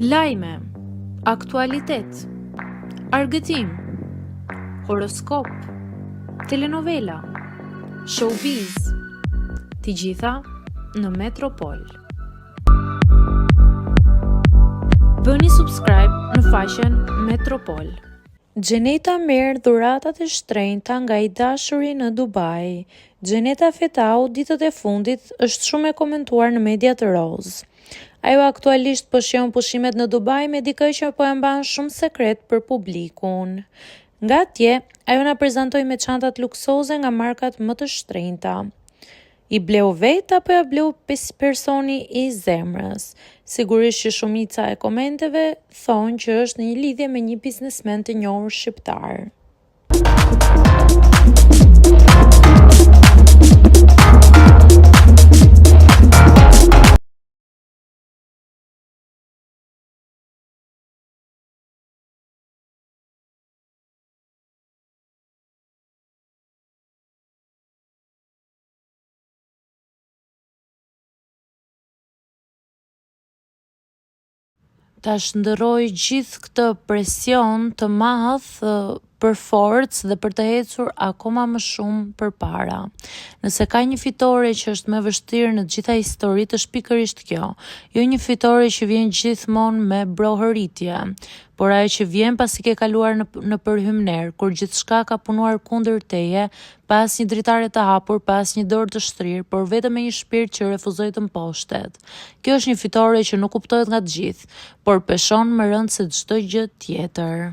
Lajme, aktualitet, argëtim, horoskop, telenovela, showbiz, të gjitha në Metropol. Bëni subscribe në faqen Metropol. Gjeneta merr dhuratat e shtrenjta nga i dashuri në Dubai. Gjeneta Fetau ditët e fundit është shumë e komentuar në mediat roz. Ajo aktualisht po shijon pushimet në Dubai me dikë që po e mban shumë sekret për publikun. Nga atje, ajo na prezantoi me çantat luksoze nga markat më të shtrenjta. I bleu vet apo ja bleu personi i zemrës? Sigurisht që shumica e komenteve thonë që është në një lidhje me një biznesmen të njohur shqiptar. Ta shndërroj gjithë këtë presion të madh për forcë dhe për të ecur akoma më shumë përpara. Nëse ka një fitore që është më vështirë në gjitha historitë, është pikërisht kjo. Jo një fitore që vjen gjithmonë me brohëritje, por ajo që vjen pasi ke kaluar në përhymner, kur gjithçka ka punuar kundër teje, pas një dritare të hapur, pas një dorë të shtrirë, por vetëm me një shpirt që refuzoi të mposhtet. Kjo është një fitore që nuk kuptohet nga të gjithë, por peshon më rënd se çdo gjë tjetër.